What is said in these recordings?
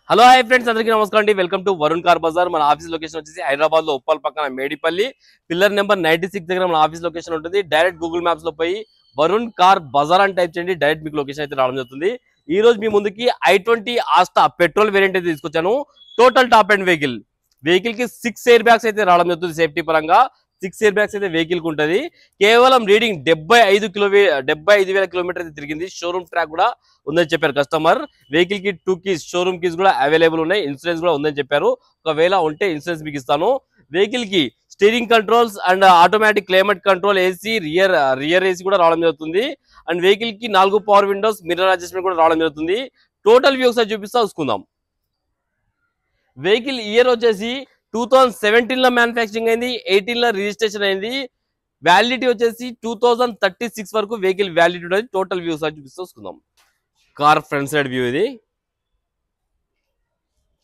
Hello hi friends, అందరికీ నమస్కారం అండి. Welcome to Varun car bazaar. మన ఆఫీస్ లొకేషన్ వచ్చేసి హైదరాబాద్ లో ఉప్పల్ పక్కన మేడిపల్లి పిల్లర్ నెంబర్ 96 దగ్గర మన ఆఫీస్ లొకేషన్ ఉంటుంది. డైరెక్ట్ గూగుల్ మ్యాప్స్ లో పోయి వరుణ్ కార్ బజార్ అని టైప్ చేయండి, డైరెక్ట్ మీకు లొకేషన్ అయితే రావడం జరుగుతుంది. ఈ రోజు మీ ముందుకి i20 ఆస్టా పెట్రోల్ వేరియంట్ అయితే తీసుకొచ్చాను. టోటల్ టాప్ అండ్ వెహికల్ కి 6 ఎయిర్ బ్యాగ్స్ అయితే రావడం జరుగుతుంది. సేఫ్టీ పరంగా 6 ఎయిర్ బ్యాగ్స్ అయితే వెహికల్ కు ఉంటుంది. కేవలం రీడింగ్ 75,000 కిలోమీటర్ అయితే తిరిగింది. షోరూమ్ ట్రాక్ కూడా ఉందని చెప్పారు కస్టమర్. వెహికల్ కి 2 కీస్ షోరూమ్ కీస్ కూడా అవైలబుల్ ఉన్నాయి. ఇన్సూరెన్స్ కూడా ఉందని చెప్పారు. ఒకవేళ ఉంటే ఇన్సూరెన్స్ మీకు ఇస్తాను. వెహికల్ కి steering controls and automatic climate control, AC, rear AC కూడా రావడం జరుగుతుంది. అండ్ వెహికల్ కి 4 పవర్ విండోస్, మిర్రర్ అడ్జస్ట్మెంట్ కూడా రావడం జరుగుతుంది. టోటల్ వ్యూ ఒకసారి చూపిస్తా చూసుకుందాం. వెహికల్ ఇయర్ వచ్చేసి 2017 లో మ్యానుఫ్యాక్చరింగ్ అయింది, 18 లో రిజిస్ట్రేషన్ అయింది. వ్యాలిడిటీ వచ్చేసి 2036 వరకు వెహికల్ వ్యాలిడిటీ ఉంటుంది. టోటల్ వ్యూ ఒకసారి చూపిస్తా చూసుకుందాం. కార్ ఫ్రంట్ సైడ్ వ్యూ ఇది.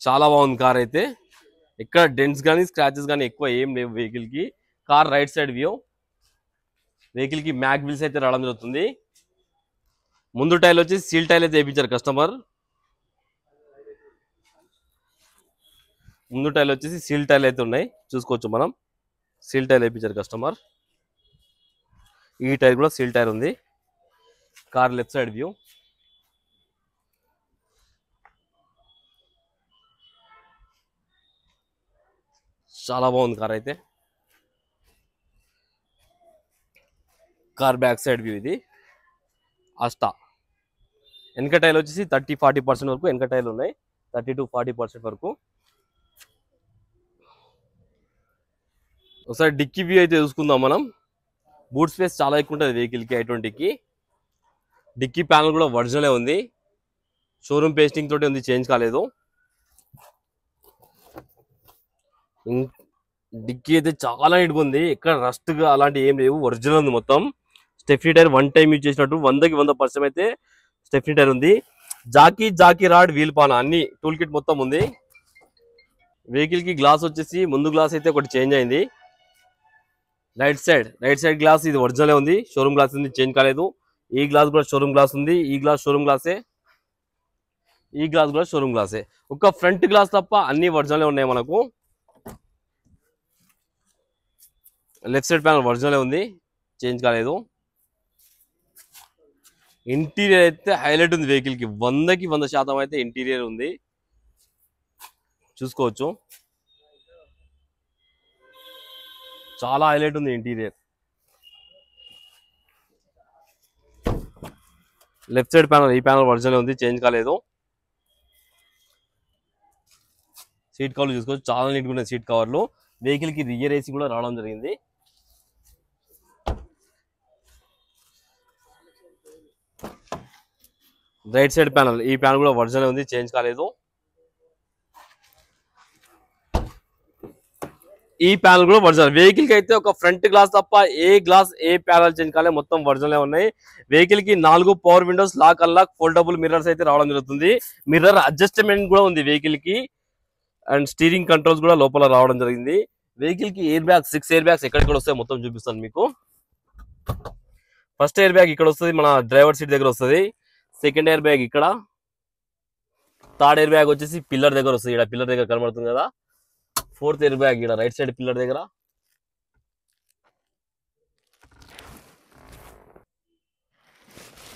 చాలా బాగుంది కార్ అయితే. ఇక్కడ డెంట్స్ కానీ స్క్రాచెస్ కానీ ఎక్కువ ఏం లేవు వెహికల్ కి. Car right side view. Vehicle కి మ్యాగ్ వీల్స్ అయితే రావడం జరుగుతుంది. ముందు టైల్ వచ్చి సీల్ టైల్ అయితే వేయించారు కస్టమర్. ముందు టైల్ వచ్చేసి సీల్ టైల్ అయితే ఉన్నాయి, చూసుకోవచ్చు మనం. సీల్ టైల్ వేయించారు కస్టమర్. ఈ టైర్ కూడా సీల్ టైర్ ఉంది. Car left side view. చాలా బాగుంది కార్ అయితే. కార్ బ్యాక్ సైడ్ వ్యూ ఇది. ఆస్టా వెనక టైల్ వచ్చేసి 30-40% వరకు వెనక టైర్లు ఉన్నాయి. 30-40% వరకు. ఒకసారి డిక్కీ వ్యూ అయితే చూసుకుందాం మనం. బూట్ స్పేస్ చాలా ఎక్కువ ఉంటుంది వెహికల్కి. i20కి డిక్కీ ప్యానల్ కూడా ఒరిజినలే ఉంది. షోరూమ్ పేస్టింగ్ తోటి ఉంది, చేంజ్ కాలేదు. డిక్కీ అయితే చాలా నీట్గా ఉంది, ఎక్కడ రస్ట్గా అలాంటి ఏం లేవు, ఒరిజినల్ ఉంది మొత్తం. స్టెఫ్నీ టైర్ 1 టైం యూజ్ చేసినట్టు 100% అయితే స్టెఫ్నీ టైర్ ఉంది. జాకీ రాడ్, వీల్ పాన అన్ని టూల్ కిట్ మొత్తం ఉంది. వెహికల్ కి గ్లాస్ వచ్చేసి ముందు గ్లాస్ అయితే ఒకటి చేంజ్ అయింది. రైట్ సైడ్ గ్లాస్ ఇది ఒరిజినలే ఉంది. షోరూమ్ గ్లాస్ ఉంది, చేంజ్ కాలేదు. ఈ గ్లాస్ కూడా షోరూమ్ గ్లాస్ ఉంది. ఈ గ్లాస్ షోరూమ్ గ్లాసే. ఈ గ్లాస్ కూడా షోరూమ్ గ్లాసే. ఒక ఫ్రంట్ గ్లాస్ తప్ప అన్ని ఒరిజినలే ఉన్నాయి మనకు. లెఫ్ట్ సైడ్ ప్యానల్ ఒరిజినలే ఉంది, చేంజ్ కాలేదు. ఇంటీరియర్ అయితే హైలైట్ ఉంది వెహికల్ కి. 100కి 100% అయితే ఇంటీరియర్ ఉంది, చూసుకోవచ్చు. చాలా హైలైట్ ఉంది ఇంటీరియర్. లెఫ్ట్ సైడ్ ప్యానల్, ఈ ప్యానల్ ఒరిజినల్ ఉంది, చేంజ్ కాలేదు. సీట్ కవర్లు చూసుకోవచ్చు, చాలా నీట్గా ఉన్నాయి సీట్ కవర్లు. వెహికల్ కి రియర్ ఏసీ కూడా రావడం జరిగింది. రైట్ సైడ్ ప్యానల్, ఈ ప్యానల్ కూడా ఒరిజినల్ ఉంది, చేంజ్ కాలేదు. ఈ ప్యానల్ కూడా ఒరిజినల్. వెహికల్ కి అయితే ఒక ఫ్రంట్ గ్లాస్ తప్ప ఏ ప్యానల్ చేంజ్ కాలేదు, మొత్తం ఒరిజినల్ ఉన్నాయి. వెహికల్ కి 4 power windows, lock unlock, foldable mirrors అయితే రావడం జరుగుతుంది. మిర్రర్ అడ్జస్ట్మెంట్ కూడా ఉంది వెహికల్ కి. అండ్ స్టీరింగ్ కంట్రోల్స్ కూడా లోపల రావడం జరిగింది. వెహికల్ కి ఎయిర్ బ్యాగ్స్ 6 ఎయిర్ బ్యాగ్స్ ఎక్కడికి వస్తాయి మొత్తం చూపిస్తాను మీకు. ఫస్ట్ ఎయిర్ బ్యాగ్ ఇక్కడ వస్తుంది, మన డ్రైవర్ సీట్ దగ్గర వస్తుంది. సెకండ్ ఎయిర్ బ్యాగ్ ఇక్కడ. థర్డ్ ఎయిర్ బ్యాగ్ వచ్చేసి పిల్లర్ దగ్గర వస్తుంది, ఇక్కడ పిల్లర్ దగ్గర కనబడుతుంది కదా. ఫోర్త్ ఎయిర్ బ్యాగ్ ఇక్కడ రైట్ సైడ్ పిల్లర్ దగ్గర.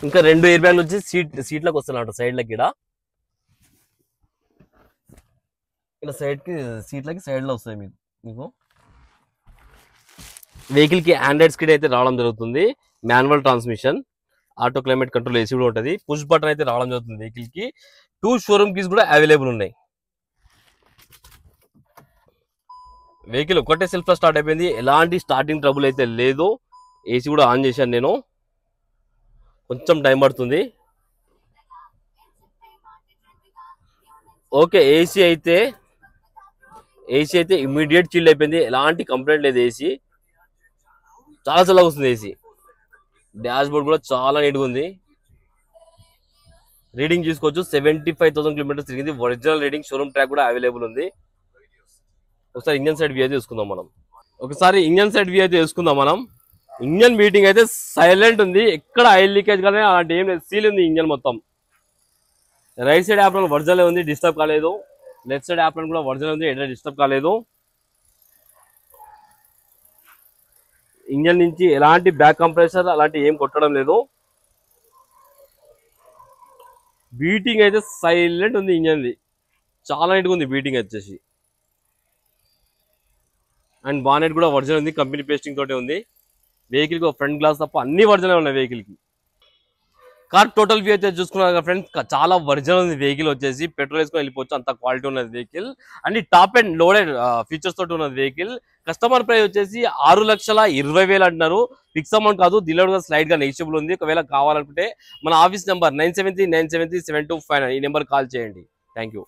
ఇంకా 2 ఎయిర్ బ్యాగ్లు వచ్చి సీట్లకు వస్తున్నట్టు సైడ్లకి. ఇలా సైడ్కి సీట్లకి సైడ్లో వస్తాయి మీకు. వెహికల్ కి ఆండ్రాయిడ్ స్క్రీన్ అయితే రావడం జరుగుతుంది. Manual transmission, auto climate control, AC కూడా ఉంటుంది. పుష్ బటన్ అయితే రావడం జరుగుతుంది వెహికల్ కి. 2 షోరూమ్ కీస్ కూడా అవైలబుల్ ఉన్నాయి. వెహికల్ ఒకటే సెల్ఫ్ స్టార్ట్ అయిపోయింది, ఎలాంటి స్టార్టింగ్ ట్రబుల్ అయితే లేదు. ఏసీ కూడా ఆన్ చేశాను నేను, కొంచెం టైం పడుతుంది. ఓకే, ఏసీ అయితే ఇమీడియట్ చిల్డ్ అయిపోయింది, ఎలాంటి కంప్లైంట్ లేదు. ఏసీ చాలా చల్లగా వస్తుంది ఏసీ. డాష్ బోర్డ్ కూడా చాలా నీట్గా ఉంది. రీడింగ్ చూసుకోవచ్చు, 75,000 కిలోమీటర్స్ తిరిగింది. ఒరిజినల్ రీడింగ్, షోరూమ్ ట్రాక్ కూడా అవైలబుల్ ఉంది. ఒకసారి ఇంజన్ సైడ్ వ్యూ అయితే చూసుకుందాం మనం. ఇంజన్ మీటింగ్ అయితే సైలెంట్ ఉంది, ఎక్కడ ఆయిల్ లీకేజ్ కానీ అలాంటి ఏం లేదు. సీల్ ఉంది ఇంజన్ మొత్తం. రైట్ సైడ్ యాప్రాన్ ఒరిజినల్ ఉంది, డిస్టర్బ్ కాలేదు. లెఫ్ట్ సైడ్ యాప్రాన్ కూడా ఒరిజినల్ ఉంది, ఎక్కడ డిస్టర్బ్ కాలేదు. ఇంజన్ నుంచి ఎలాంటి బ్యాక్ కంప్రెసర్ అలాంటి ఏం కొట్టడం లేదు. బీటింగ్ అయితే సైలెంట్ ఉంది ఇంజన్ది, చాలా నీట్గా ఉంది బీటింగ్ వచ్చేసి. అండ్ బానెట్ కూడా ఒరిజినల్ ఉంది, కంపెనీ పేస్టింగ్ తోటే ఉంది. వెహికల్కి ఫ్రంట్ గ్లాస్ తప్ప అన్ని ఒరిజినల్ ఉన్నాయి వెహికల్కి. కార్ టోటల్ వ్యూ అయితే చూసుకున్నారు కదా ఫ్రెండ్స్, చాలా ఒరిజినల్ ఉంది వెహికల్ వచ్చేసి. పెట్రోల్ వేసుకొని వెళ్ళిపోవచ్చు, అంత క్వాలిటీ ఉన్నది vehicle. And top and loaded features తోటి ఉన్నది వెహికల్. కస్టమర్ ప్రైస్ వచ్చేసి 6,20,000 అంటున్నారు. ఫిక్స్ అమౌంట్ కాదు, దీనిలో స్లైడ్ గా నెగిషియబుల్ ఉంది. ఒకవేళ కావాలనుకుంటే మన ఆఫీస్ నెంబర్ 973973725 ఈ నెంబర్ కాల్ చేయండి. Thank you.